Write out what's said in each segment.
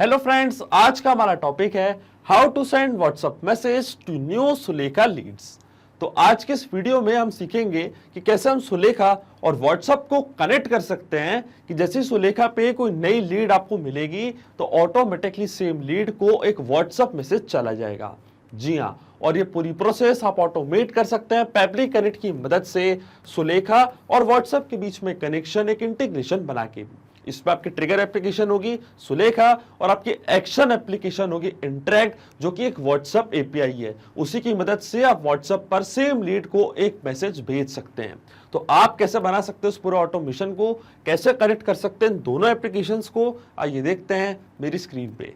Hello friends, आज का हमारा टॉपिक है how to send WhatsApp message to new Sulekha leads. तो आज के इस वीडियो में हम सीखेंगे कि कैसे हम सुलेखा और व्हाट्सएप को कनेक्ट कर सकते हैं कि जैसे सुलेखा पे कोई नई लीड आपको मिलेगी तो ऑटोमेटिकली सेम लीड को एक व्हाट्सएप मैसेज चला जाएगा। जी हाँ, और ये पूरी प्रोसेस आप ऑटोमेट कर सकते हैं पेबली कनेक्ट की मदद से सुलेखा और व्हाट्सएप के बीच में कनेक्शन एक इंटीग्रेशन बना के। इसमें आपकी ट्रिगर एप्लीकेशन होगी सुलेखा और आपकी एक्शन एप्लीकेशन होगी इंटरेक्ट, जो कि एक व्हाट्सएप एपीआई है। उसी की मदद से आप व्हाट्सएप पर सेम लीड को एक मैसेज भेज सकते हैं। तो आप कैसे बना सकते हैं उस पूरे ऑटोमेशन को, कैसे कनेक्ट कर सकते हैं दोनों एप्लीकेशंस को, आइए देखते हैं मेरी स्क्रीन पे।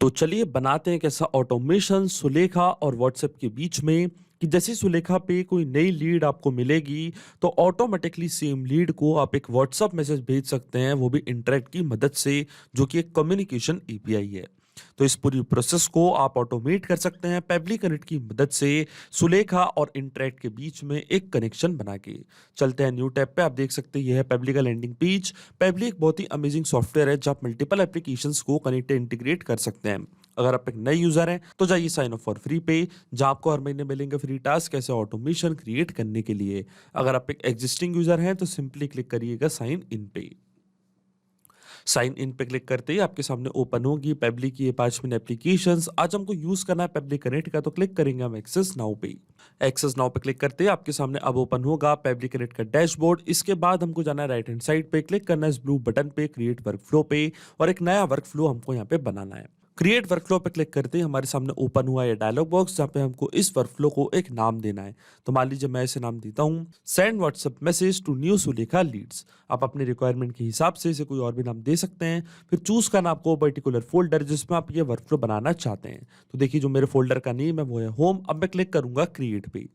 तो चलिए बनाते हैं कैसा ऑटोमेशन सुलेखा और व्हाट्सएप के बीच में कि जैसे सुलेखा पे कोई नई लीड आपको मिलेगी तो ऑटोमेटिकली सेम लीड को आप एक व्हाट्सएप मैसेज भेज सकते हैं, वो भी इंटरेक्ट की मदद से, जो कि एक कम्युनिकेशन एपीआई है। तो इस पूरी प्रोसेस को आप ऑटोमेट कर सकते हैं पेबली कनेक्ट की मदद से सुलेखा और इंटरेक्ट के बीच में एक कनेक्शन बना के। चलते हैं न्यू टैब पे। आप देख सकते हैं यह है पेबली का लैंडिंग पेज। पेबली एक बहुत ही अमेजिंग सॉफ्टवेयर है जहाँ आप मल्टीपल एप्लीकेशंस को कनेक्ट इंटीग्रेट कर सकते हैं। अगर आप एक नए यूजर हैं तो जाइए साइन अप फॉर फ्री पे, जहां आपको हर महीने मिलेंगे फ्री टास्क कैसे ऑटोमेशन क्रिएट करने के लिए। अगर आप एक एग्जिस्टिंग यूजर हैं तो सिंपली क्लिक करिएगा साइन इन पे। साइन इन पे क्लिक करते ही आपके सामने ओपन होगी पेबली की ये 5 एप्लीकेशंस। आज हमको यूज करना है पेबली कनेक्ट का, तो क्लिक करेंगे हम एक्सेस नाउ पे। एक्सेस नाउ पे क्लिक करते ही आपके सामने अब ओपन होगा पेबली कनेक्ट का डैशबोर्ड। इसके बाद हमको जाना है राइट हैंड साइड पे, क्लिक करना है इस ब्लू बटन पे क्रिएट वर्कफ्लो पे, और एक नया वर्कफ्लो हमको यहाँ पे बनाना है। क्रिएट वर्कफ्लो पे क्लिक करते ही हमारे सामने ओपन हुआ ये डायलॉग बॉक्स, जहाँ पे हमको इस वर्कफ्लो को एक नाम देना है। तो मान लीजिए मैं इसे नाम देता हूँ send WhatsApp message to new Sulekha leads. आप अपने रिक्वायरमेंट के हिसाब से इसे कोई और भी नाम दे सकते हैं। फिर चूज करना आपको पर्टिकुलर फोल्डर जिसमें आप ये वर्कफ्लो बनाना चाहते हैं। तो देखिए जो मेरे फोल्डर का नेम है वो है होम। अब मैं क्लिक करूंगा क्रिएट पे।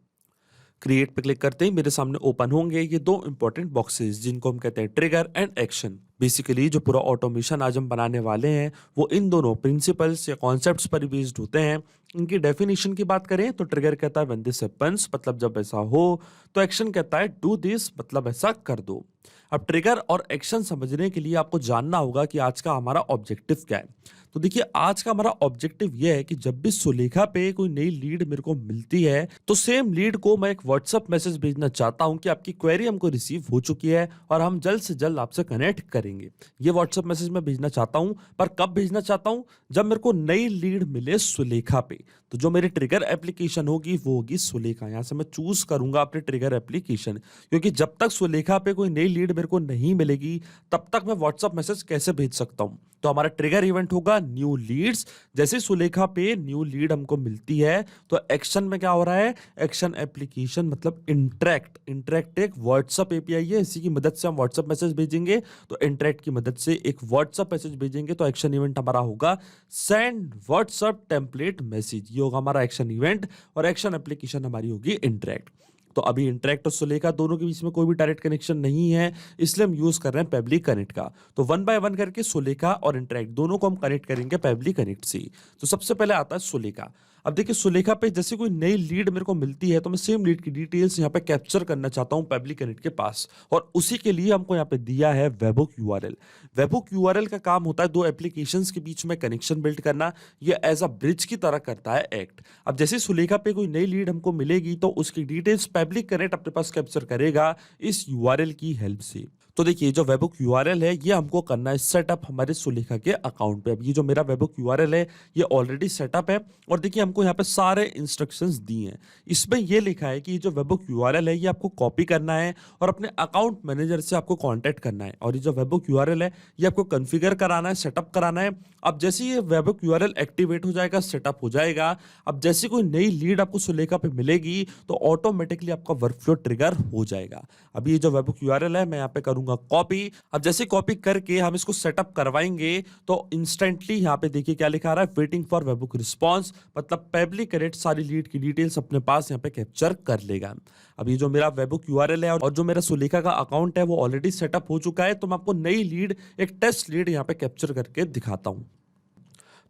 क्रिएट पे क्लिक करते ही मेरे सामने ओपन होंगे ये दो इंपॉर्टेंट बॉक्सेस जिनको हम कहते हैं ट्रिगर एंड एक्शन। बेसिकली जो पूरा ऑटोमेशन आज हम बनाने वाले हैं वो इन दोनों प्रिंसिपल्स या कॉन्सेप्ट्स पर बेस्ड होते हैं। इनकी डेफिनेशन की बात करें तो ट्रिगर कहता है व्हेन दिस हैपेंस, मतलब जब ऐसा हो। तो एक्शन कहता है डू दिस, मतलब ऐसा कर दो। अब ट्रिगर और एक्शन समझने के लिए आपको जानना होगा कि आज का हमारा ऑब्जेक्टिव क्या है। तो देखिए आज का हमारा ऑब्जेक्टिव यह है कि जब भी सुलेखा पे कोई नई लीड मेरे को मिलती है तो सेम लीड को मैं एक व्हाट्सएप मैसेज भेजना चाहता हूं कि आपकी क्वेरी हमको रिसीव हो चुकी है और हम जल्द से जल्द आपसे कनेक्ट करेंगे। ये व्हाट्सएप मैसेज मैं भेजना चाहता हूं, पर कब भेजना चाहता हूं? जब मेरे को नई लीड मिले सुलेखा पे। तो जो मेरी ट्रिगर एप्लीकेशन होगी वो होगी सुलेखा। यहां से मैं चूज करूंगा अपने ट्रिगर एप्लीकेशन, क्योंकि जब तक सुलेखा पे कोई नई लीड मेरे को नहीं मिलेगी तब तक मैं व्हाट्सएप मैसेज कैसे भेज सकता हूं। तो हमारा ट्रिगर इवेंट होगा न्यू लीड्स। जैसे सुलेखा पे न्यू लीड हमको मिलती है तो एक्शन में क्या हो रहा है? एक्शन एप्लीकेशन मतलब इंटरेक्ट। इंटरेक्ट एक व्हाट्सएप एपीआई है, इसी की मदद से हम व्हाट्सएप मैसेज भेजेंगे। तो इंटरेक्ट की मदद से एक व्हाट्सएप मैसेज भेजेंगे। तो एक्शन इवेंट हमारा होगा सेंड व्हाट्सएप टेम्पलेट मैसेज। ये होगा हमारा एक्शन इवेंट, और एक्शन एप्लीकेशन हमारी होगी इंटरेक्ट। तो अभी इंटरेक्ट और सुलेखा दोनों के बीच में कोई भी डायरेक्ट कनेक्शन नहीं है, इसलिए हम यूज कर रहे हैं पेबली कनेक्ट का। तो वन बाय वन करके सुलेखा और इंटरेक्ट दोनों को हम कनेक्ट करेंगे पेबली कनेक्ट से। तो सबसे पहले आता है सुलेखा। अब देखिए सुलेखा पे जैसे कोई नई लीड मेरे को मिलती है तो मैं सेम लीड की डिटेल्स यहाँ पे कैप्चर करना चाहता हूँ पेबली कनेक्ट के पास, और उसी के लिए हमको यहाँ पे दिया है वेबहुक यूआरएल। वेबहुक यूआरएल का काम होता है दो एप्लीकेशंस के बीच में कनेक्शन बिल्ड करना। ये एज अ ब्रिज की तरह करता है एक्ट। अब जैसे सुलेखा पे कोई नई लीड हमको मिलेगी तो उसकी डिटेल्स पेबली कनेक्ट अपने पास कैप्चर करेगा इस यूआरएल की हेल्प से। तो देखिए जो वेबहुक यूआरएल है ये हमको करना है सेटअप हमारे सुलेखा के अकाउंट पे। अब ये जो मेरा वेबहुक यूआरएल है ये ऑलरेडी सेटअप है, और देखिए हमको यहाँ पे सारे इंस्ट्रक्शंस दिए हैं। इसमें ये लिखा है कि ये जो वेबहुक यूआरएल है ये आपको कॉपी करना है और अपने अकाउंट मैनेजर से आपको कॉन्टैक्ट करना है, और ये जो वेबहुक यूआरएल है ये आपको कॉन्फ़िगर कराना है, सेटअप कराना है। अब जैसे ये वेबहुक यूआरएल एक्टिवेट हो जाएगा, सेटअप हो जाएगा, अब जैसे कोई नई लीड आपको सुलेखा पे मिलेगी तो ऑटोमेटिकली आपका वर्कफ्लो ट्रिगर हो जाएगा। अब ये जो वेबहुक यूआरएल है मैं यहाँ पे करूंगा कॉपी। अब जैसे कॉपी करके हम इसको सेटअप करवाएंगे तो इंस्टेंटली यहाँ पे देखिए क्या लिखा रहा है, वेटिंग फॉर वेबहुक रिस्पॉन्स, मतलब पेबली कनेक्ट सारी लीड की डिटेल्स अपने पास यहाँ पे कैप्चर कर लेगा। अब ये जो मेरा वेबहुक यूआरएल है और जो मेरा सुलेखा का अकाउंट है वो ऑलरेडी सेटअप हो चुका है। तो मैं आपको नई लीड, एक टेस्ट लीड यहाँ पे कैप्चर करके दिखाता हूँ।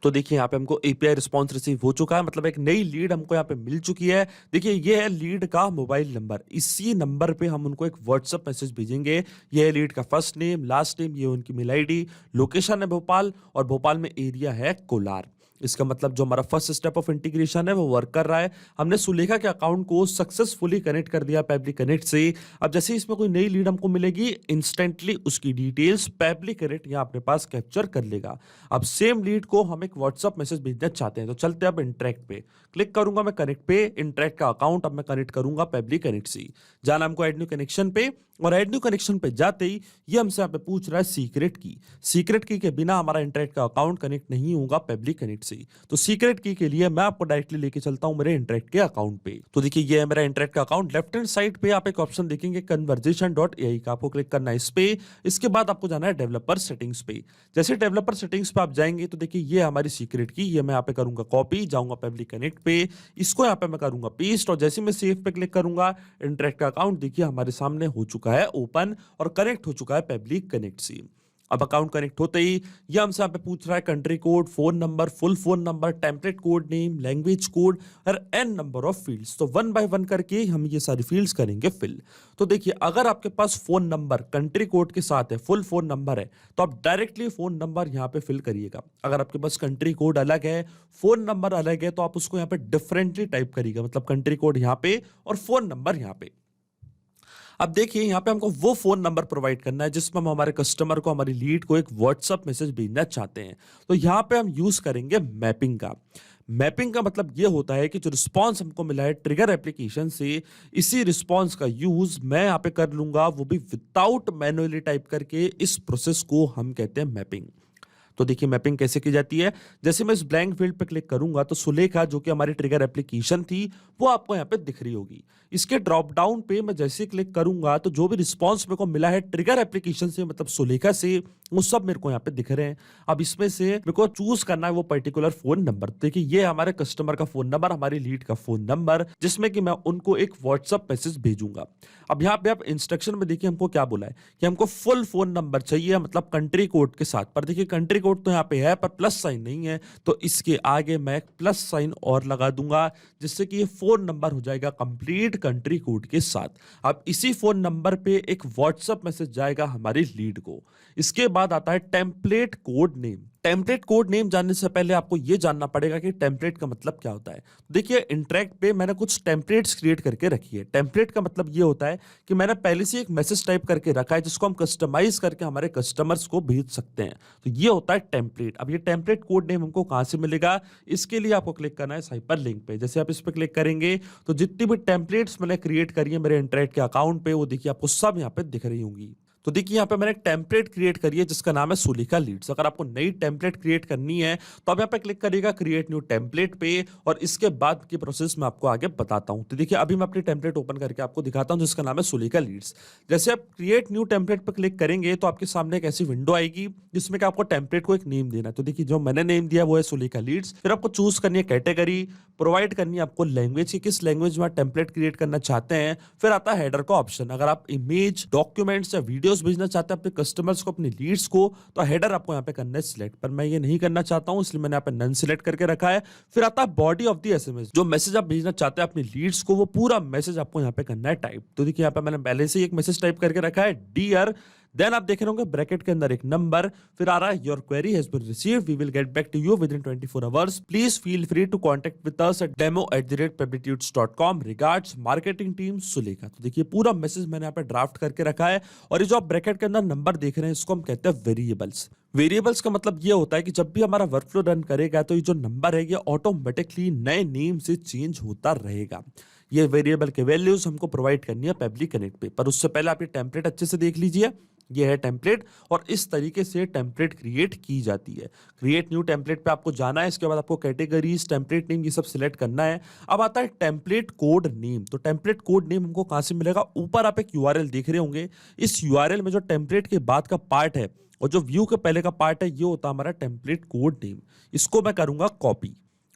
तो देखिए यहाँ पे हमको एपीआई रिस्पॉन्स रिसीव हो चुका है, मतलब एक नई लीड हमको यहाँ पे मिल चुकी है। देखिए ये है लीड का मोबाइल नंबर, इसी नंबर पे हम उनको एक व्हाट्सएप मैसेज भेजेंगे। ये है लीड का फर्स्ट नेम, लास्ट नेम, ये उनकी मेल आईडी, लोकेशन है भोपाल और भोपाल में एरिया है कोलार। इसका मतलब जो हमारा फर्स्ट स्टेप ऑफ इंटीग्रेशन है वो वर्क कर रहा है। हमने सुलेखा के अकाउंट को सक्सेसफुली कनेक्ट कर दिया पेबली कनेक्ट से। अब जैसे ही इसमें कोई नई लीड हमको मिलेगी, इंस्टेंटली उसकी डिटेल्स पेबली कनेक्ट यहाँ अपने पास कैप्चर कर लेगा। अब सेम लीड को हम एक व्हाट्सएप मैसेज भेजना चाहते हैं, तो चलते हैं अब इंटरेक्ट पे। क्लिक करूंगा मैं कनेक्ट पे, इंटरेक्ट का अकाउंट अब मैं कनेक्ट करूंगा पेबली कनेक्ट से। जाना हमको ऐड न्यू कनेक्शन पे, और ऐड न्यू कनेक्शन पे जाते ही ये हमसे यहाँ पे पूछ रहा है सीक्रेट की। सीक्रेट की के बिना हमारा इंटरेक्ट का अकाउंट कनेक्ट नहीं होगा पेबली कनेक्ट से। तो सीक्रेट की के लिए मैं आपको डायरेक्टली लेके चलता हूं मेरे इंटरेक्ट के अकाउंट पे। तो देखिए ये है मेरा इंटरेक्ट का अकाउंट। लेफ्ट हैंड साइड पे आप एक ऑप्शन देखेंगे conversation.ai का, आपको क्लिक करना है इस पे। इसके बाद आपको जाना है डेवलपर सेटिंग्स पे। जैसे डेवलपर सेटिंग्स पे आप जाएंगे तो देखिए ये हमारी सीक्रेट की, ये मैं यहाँ पे करूंगा कॉपी, जाऊंगा पेबली कनेक्ट पे, इसको यहाँ पे मैं करूंगा पेस्ट, और जैसे मैं सेव पे क्लिक करूंगा इंटरेक्ट का अकाउंट देखिए हमारे सामने हो चुका है ओपन और कनेक्ट हो चुका है पेबली कनेक्ट से। अब अकाउंट कनेक्ट होते ही ये हमसे यहाँ पे पूछ रहा है country code, phone number, full phone number, template code name, language code और एन नंबर ऑफ फील्ड्स। तो वन बाय वन करके हम ये सारी फील्ड्स करेंगे फिल। तो देखिए अगर आपके पास फोन नंबर कंट्री कोड के साथ है, फुल फोन नंबर है, तो आप डायरेक्टली फोन नंबर यहाँ पे फिल करिएगा। अगर आपके पास कंट्री कोड अलग है, फोन नंबर अलग है, तो आप उसको यहाँ पे डिफरेंटली टाइप करिएगा, मतलब कंट्री कोड यहाँ पे और फोन नंबर यहाँ पे। अब देखिए यहाँ पे हमको वो फोन नंबर प्रोवाइड करना है जिसमें हम हमारे कस्टमर को, हमारी लीड को एक व्हाट्सएप मैसेज भेजना चाहते हैं। तो यहाँ पे हम यूज करेंगे मैपिंग का। मैपिंग का मतलब ये होता है कि जो रिस्पांस हमको मिला है ट्रिगर एप्लीकेशन से, इसी रिस्पांस का यूज मैं यहाँ पे कर लूंगा, वो भी विदाउट मैन्युअली टाइप करके। इस प्रोसेस को हम कहते हैं मैपिंग। तो देखिए मैपिंग कैसे की जाती है। जैसे मैं इस ब्लैंक फील्ड पे क्लिक करूंगा तो सुलेखा जो कि हमारी ट्रिगर एप्लीकेशन थी वो आपको यहाँ पे दिख रही होगी। इसके ड्रॉप डाउन पे मैं जैसे ही क्लिक करूंगा तो जो भी रिस्पांस मेरे को मिला है ट्रिगर एप्लीकेशन से, मतलब सुलेखा से, वो सब मेरे को यहाँ पे दिख रहे हैं। अब इसमें से मेरे को चूज करना है वो पर्टिकुलर फोन नंबर। देखिए ये हमारे कस्टमर का फोन नंबर, हमारी लीड का फोन नंबर, जिसमें कि मैं उनको एक व्हाट्सएप मैसेज भेजूंगा। अब यहाँ पे आप इंस्ट्रक्शन में देखिए हमको क्या बोला है कि हमको फुल फोन नंबर चाहिए, मतलब कंट्री कोड के साथ। पर देखिए कंट्री कोड तो यहाँ पे है पर प्लस साइन नहीं है, तो इसके आगे मैं प्लस साइन और लगा दूंगा, जिससे कि ये फोन नंबर हो जाएगा कंप्लीट कंट्री कोड के साथ। अब इसी फोन नंबर पे एक व्हाट्सएप मैसेज जाएगा हमारी लीड को। इसके बाद आता है template code name. Template code name जानने से पहले आपको यह जानना पड़ेगा कि टेम्पलेट का मतलब क्या होता है। तो देखिए इंटरेक्ट पे मैंने कुछ टेम्पलेट्स क्रिएट करके रखी है। टेम्पलेट का मतलब यह होता है कि मैंने पहले से एक मैसेज टाइप करके रखा है जिसको हम कस्टमाइज करके हमारे कस्टमर्स को भेज सकते हैं। तो ये होता है टेम्पलेट। अब ये टेम्पलेट कोड नेम हमको कहां से मिलेगा, इसके लिए आपको क्लिक करना है हाइपर लिंक पे। जैसे आप इस पे क्लिक करेंगे तो जितनी भी टेम्पलेट्स मैंने क्रिएट करी है मेरे इंटरेक्ट के अकाउंट पे, वो देखिए आपको सब यहाँ पे दिख रही होंगी। तो देखिए यहाँ पे मैंने एक टेम्पलेट क्रिएट करी है जिसका नाम है सुलेखा लीड्स। अगर आपको नई टेम्पलेट क्रिएट करनी है तो आप यहाँ पे क्लिक करिएगा क्रिएट न्यू टेम्पलेट पे, और इसके बाद की प्रोसेस मैं आपको आगे बताता हूँ। तो देखिए अभी मैं अपनी टेम्पलेट ओपन करके आपको दिखाता हूँ जिसका नाम है सुलेखा लीड्स। जैसे आप क्रिएट न्यू टेम्पलेट पर क्लिक करेंगे तो आपके सामने एक ऐसी विंडो आएगी जिसमें कि आपको टेम्पलेट को एक नेम देना है। तो देखिए जो मैंने नेम दिया वो है सुलेखा लीड्स। फिर आपको चूज करनी है कैटेगरी, प्रोवाइड करनी है आपको लैंग्वेज की, किस लैंग्वेज में आप टेम्पलेट क्रिएट करना चाहते हैं। फिर आता है हेडर का ऑप्शन। अगर आप इमेज, डॉक्यूमेंट्स या वीडियोस भेजना चाहते हैं अपने कस्टमर्स को, अपनी लीड्स को, तो हेडर आपको यहाँ पे करना है सिलेक्ट। पर मैं ये नहीं करना चाहता हूं इसलिए मैंने यहाँ पे नन सिलेक्ट करके रखा है। फिर आता है बॉडी ऑफ द एसएमएस। जो मैसेज आप भेजना चाहते हैं अपनी लीड्स को, वो पूरा मैसेज आपको यहाँ पे करना है टाइप। तो देखिए यहाँ पे मैंने पहले से ही एक मैसेज टाइप करके रखा है, डियर, देन आप देख रहे होंगे ब्रैकेट के अंदर एक नंबर, फिर आ रहा है your query has been received, we will get back to you within 24 hours, please feel free to contact with us at demo@peblitudes.com, regards marketing team Sulekha. तो देखिए पूरा मैसेज मैंने यहाँ पे ड्राफ्ट करके रखा है। और ये जो आप ब्रैकेट के अंदर नंबर देख रहे हैं इसको हम कहते हैं वेरिएबल्स। वेरिएबल्स का मतलब ये होता है कि जब भी हमारा वर्कफ्लो रन करेगा तो ये जो नंबर है ये ऑटोमेटिकली नए नेम से चेंज होता रहेगा। ये वेरिएबल के वैल्यूज हमको प्रोवाइड करनी है पेबली कनेक्ट पे। पर उससे पहले आप ये टेम्पलेट अच्छे से देख लीजिए। ये है टेम्पलेट और इस तरीके से टेम्पलेट क्रिएट की जाती है। क्रिएट न्यू टेम्पलेट पे आपको जाना है, इसके बाद आपको कैटेगरीज, टेम्पलेट नेम, ये सब सिलेक्ट करना है। अब आता है टेम्पलेट कोड नेम। तो टेम्पलेट कोड नेम हमको कहां से मिलेगा, ऊपर आप एक यूआरएल देख रहे होंगे। इस यूआरएल में जो टेम्पलेट के बाद का पार्ट है और जो व्यू के पहले का पार्ट है, ये होता है हमारा टेम्पलेट कोड नेम। इसको मैं करूंगा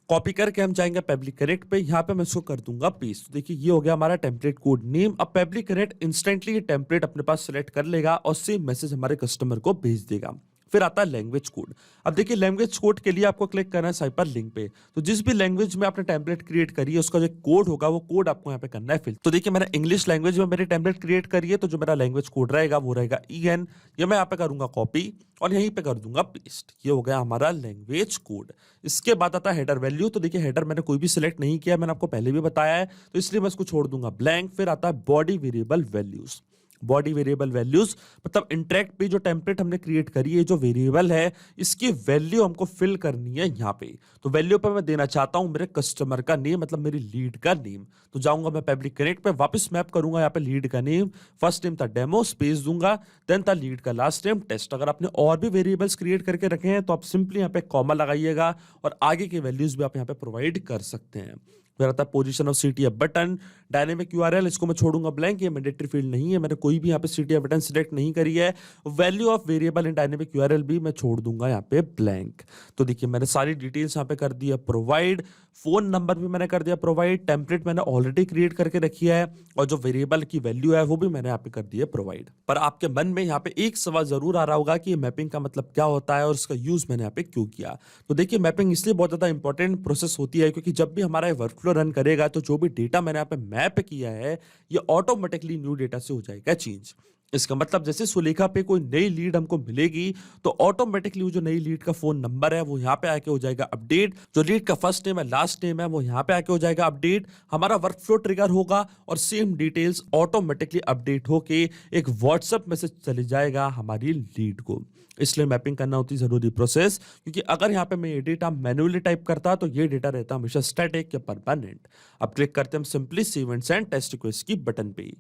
कॉपी करके हम जाएंगे पेबली कनेक्ट पे। यहाँ पे मैं इसको कर दूंगा पेस्ट। तो देखिए ये हो गया हमारा टेम्पलेट कोड नेम। अब पेबली कनेक्ट इंस्टेंटली ये टेम्पलेट अपने पास सिलेक्ट कर लेगा और सेम मैसेज हमारे कस्टमर को भेज देगा। फिर आता है लैंग्वेज कोड। अब देखिए लैंग्वेज कोड के लिए आपको क्लिक करना है हाइपर लिंक पे। तो जिस भी लैंग्वेज में आपने टेम्पलेट क्रिएट करी है उसका जो कोड होगा वो कोड आपको यहाँ पे करना है फिल। तो देखिए मैंने इंग्लिश लैंग्वेज में मेरी टेम्पलेट क्रिएट करी है, तो जो मेरा लैंग्वेज कोड रहेगा वो रहेगा EN। ये मैं यहाँ पे करूंगा कॉपी और यहीं पे कर दूंगा पेस्ट। ये हो गया हमारा लैंग्वेज कोड। इसके बाद आता है हेडर वैल्यू। तो देखिए हेडर मैंने कोई भी सिलेक्ट नहीं किया, मैंने आपको पहले भी बताया है, तो इसलिए मैं इसको छोड़ दूंगा ब्लैंक। फिर आता है body variable values. Body variable values मतलब इंटरेक्ट पे जो टेम्पलेट हमने क्रिएट करी है, जो वेरिएबल है, इसकी वैल्यू हमको फिल करनी है यहाँ पे। तो वैल्यू पे मैं देना चाहता हूं मेरे कस्टमर का नेम, मतलब मेरी लीड का नेम। तो जाऊंगा मैं पब्लिक कनेक्ट पे, वापस मैप करूंगा यहाँ पे लीड का नेम। फर्स्ट नेम था डेमो, स्पेस दूंगा, देन था लीड का लास्ट नेम टेस्ट। अगर आपने और भी वेरिएबल्स क्रिएट करके रखे हैं तो आप सिंपली यहाँ पे कॉमा लगाइएगा और आगे के वैल्यूज भी आप यहाँ पे प्रोवाइड कर सकते हैं। फिर आता है position of CTF button, dynamic URL, इसको मैं छोड़ूंगा ब्लैंक, ये मैंडेटरी फील्ड नहीं है, मैंने कोई भी यहाँ पे CTF बटन सिलेक्ट नहीं करी है। Value of variable in dynamic URL भी मैं छोड़ दूंगा यहाँ पे ब्लैंक। तो देखिए मैंने सारी डिटेल्स यहाँ पे कर दिया प्रोवाइड। फोन नंबर भी मैंने कर दिया प्रोवाइड। टेम्पलेट मैंने ऑलरेडी क्रिएट करके रखी है और जो वेरिएबल की वैल्यू है वो भी मैंने यहाँ पे कर दी है प्रोवाइड। पर आपके मन में यहाँ पे एक सवाल जरूर आ रहा होगा कि मैपिंग का मतलब क्या होता है और इसका यूज मैंने यहाँ पे क्यों किया। तो देखिए मैपिंग इसलिए बहुत ज्यादा इंपॉर्टेंट प्रोसेस होती है क्योंकि जब भी हमारा वर्कफ्लो रन करेगा तो जो भी डेटा मैंने यहाँ पे मैप किया है ये ऑटोमेटिकली न्यू डेटा से हो जाएगा चेंज। इसका मतलब जैसे सुलेखा पे कोई नई लीड हमको मिलेगी तो ऑटोमेटिकली वो जो नई लीड का फोन नंबर है वो यहाँ पे आके हो जाएगा अपडेट। जो लीड का फर्स्ट नेम है लास्ट नेम है वो यहाँ पे आके हो जाएगा अपडेट। हमारा वर्कफ्लो ट्रिगर होगा और सेम डिटेल्स ऑटोमेटिकली अपडेट होके एक व्हाट्सएप मैसेज चले जाएगा हमारी लीड को। इसलिए मैपिंग करना होती है जरूरी प्रोसेस, क्योंकि अगर यहाँ पे मैं ये डेटा मैन्युअली टाइप करता तो ये डेटा रहता हमेशा स्टैटिक या परमानेंट। अब क्लिक करते हैं हम simply save and send test request की बटन पे।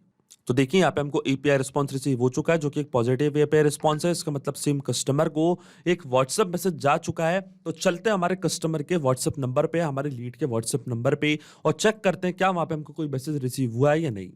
तो देखिए यहाँ पे हमको API रिस्पॉन्स रिसीव हो चुका है जो कि एक पॉजिटिव API रिस्पॉन्स है। इसका मतलब सेम कस्टमर को एक व्हाट्सएप मैसेज जा चुका है। तो चलते हैं हमारे कस्टमर के व्हाट्सएप नंबर पे, हमारे लीड के व्हाट्सएप नंबर पे, और चेक करते हैं क्या वहां पे हमको कोई मैसेज रिसीव हुआ है या नहीं।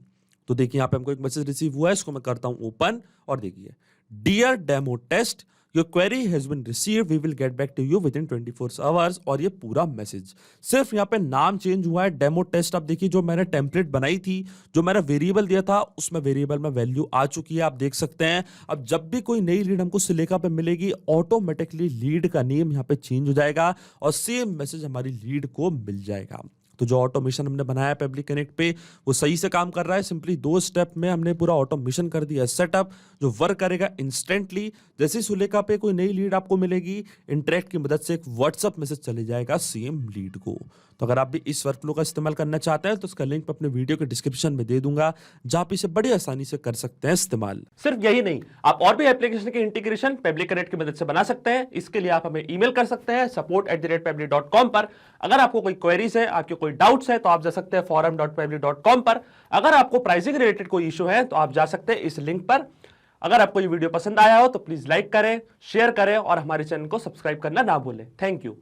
तो देखिए यहाँ पे हमको एक मैसेज रिसीव हुआ है, इसको मैं करता हूँ ओपन और देखिए dear demo test your query has been received, we will get back to you within 24 hours. और ये पूरा मैसेज, सिर्फ यहाँ पे नाम चेंज हुआ है डेमो टेस्ट। आप देखिए जो मैंने टेम्पलेट बनाई थी, जो मैंने वेरिएबल दिया था, उसमें वेरिएबल में वैल्यू आ चुकी है, आप देख सकते हैं। अब जब भी कोई नई लीड हमको सुलेखा पे मिलेगी ऑटोमेटिकली लीड का नेम यहाँ पे चेंज हो जाएगा और सेम मैसेज हमारी लीड को मिल जाएगा। तो जो ऑटोमेशन हमने बनाया है पब्लिक कनेक्ट पे वो सही से काम कर रहा है। सिंपली 2 स्टेप में हमने पूरा ऑटोमेशन कर दिया सेटअप, जो वर्क करेगा इंस्टेंटली। जैसे ही सुलेखा पे कोई नई लीड आपको मिलेगी, इंटरेक्ट की मदद से एक व्हाट्सएप मैसेज चले जाएगा सेम लीड को। तो अगर आप भी इस वर्कफ्लो का इस्तेमाल करना चाहते हैं तो इसका लिंक अपने वीडियो के डिस्क्रिप्शन में दे दूंगा, जहां पे इसे बड़ी आसानी से कर सकते हैं इस्तेमाल। सिर्फ यही नहीं, आप और भी एप्लीकेशन के इंटीग्रेशन पब्लिक कनेक्ट की मदद से बना सकते हैं। इसके लिए आप हमें ईमेल कर सकते हैं support@public.com पर। अगर आपको कोई क्वेरीज है, आपके कोई डाउट्स है, तो आप जा सकते हैं forum.public.com पर। अगर आपको प्राइसिंग रिलेटेड कोई इशू है तो आप जा सकते हैं इस लिंक पर। अगर आपको ये वीडियो पसंद आया हो तो प्लीज लाइक करें, शेयर करें और हमारे चैनल को सब्सक्राइब करना ना भूलें। Thank you.